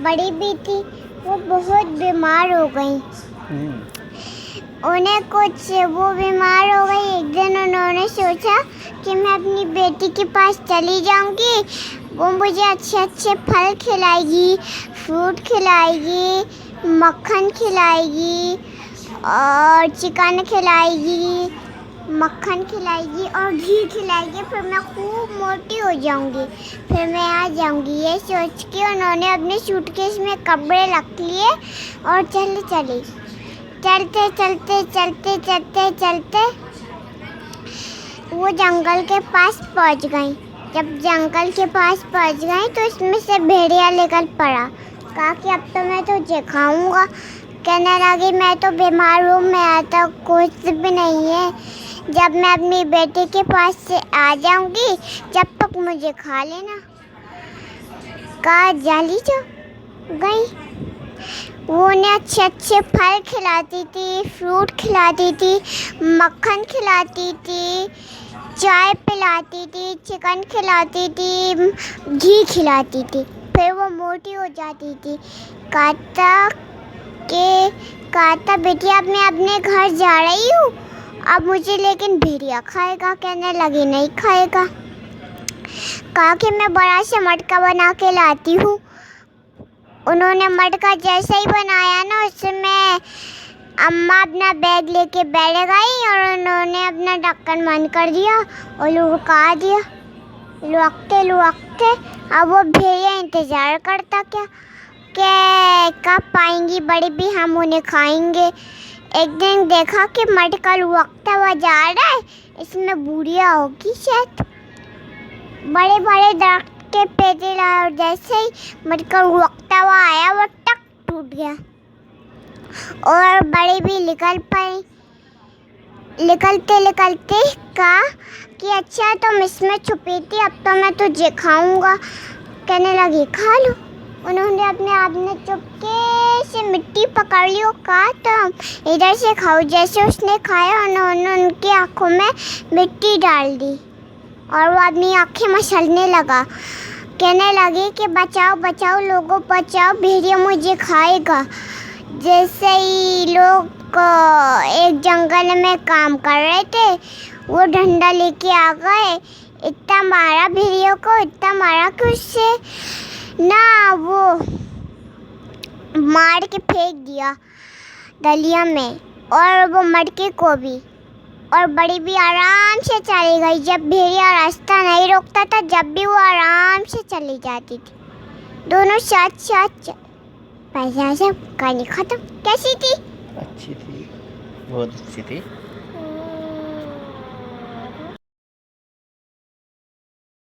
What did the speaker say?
बड़ी भी थी, वो बहुत बीमार हो गई। उन्हें कुछ वो बीमार हो गई। एक दिन उन्होंने सोचा कि मैं अपनी बेटी के पास चली जाऊंगी, वो मुझे अच्छे अच्छे फल खिलाएगी, फ्रूट खिलाएगी, मक्खन खिलाएगी और चिकन खिलाएगी, मक्खन खिलाएगी और घी खिलाएगी। फिर मैं खूब मोटी हो जाऊंगी, फिर मैं आ जाऊंगी। ये सोच के उन्होंने अपने सूटकेस में कपड़े रख लिए और चलते चलते वो जंगल के पास पहुंच गई। जब जंगल के पास पहुंच गई तो इसमें से भेड़िया निकल पड़ा। कहा कि अब तो मैं तुझे खाऊंगा। कहने लगी मैं तो बीमार हूँ, मैं आता कुछ भी नहीं है। जब मैं अपनी बेटी के पास से आ जाऊंगी जब तक मुझे खा लेना। कहा जाली जो गई। वो उन्हें अच्छे अच्छे फल खिलाती थी, फ्रूट खिलाती थी, मक्खन खिलाती थी, चाय पिलाती थी, चिकन खिलाती थी, घी खिलाती थी। फिर वो मोटी हो जाती थी। कहता बेटी अब मैं अपने घर जा रही हूँ, अब मुझे लेकिन भेड़िया खाएगा। कहने लगी नहीं खाएगा। कहा कि मैं बड़ा सा मटका बना के लाती हूँ। उन्होंने मटका जैसे ही बनाया ना, उसमें अम्मा अपना बैग लेके बैठ गई और उन्होंने अपना ढक्कन बंद कर दिया और लुढ़का दिया। लुढ़कते अब वो भेड़िया इंतज़ार करता क्या कि कब पाएंगी बड़ी भी, हम उन्हें खाएंगे। एक दिन देखा कि मटका लुढ़कता हुआ जा रहा है, इसमें बुढ़िया होगी शायद। बड़े बड़े दरख्त के पेड़ लाया और जैसे ही मटका लुढ़कता हुआ आया वो टक टूट गया और बड़ी भी निकल पाई। निकलते कहा कि अच्छा तुम इसमें छुपी थी, अब तो मैं तुझे खाऊंगा। कहने लगी खा लो। उन्होंने अपने आप में चुपके से मिट्टी पकड़ ली और कहा तुम इधर से खाओ। जैसे उसने खाया उन्होंने उनकी आँखों में मिट्टी डाल दी और वो अपनी आँखें मसलने लगा। कहने लगी कि बचाओ बचाओ लोगों बचाओ, भेड़िया मुझे खाएगा। जैसे ही लोग एक जंगल में काम कर रहे थे, वो डंडा लेके आ गए। इतना मारा भेड़िया को, इतना मारा कि उससे ना वो मार के फेंक दिया दलिया में और वो मटके को भी। और बड़ी भी आराम से चली गई। जब भेड़िया रास्ता नहीं रोकता था, जब भी वो आराम से चली जाती थी। दोनों साथ पैसा से कहानी खत्म। कैसी थी? अच्छी थी, बहुत अच्छी थी।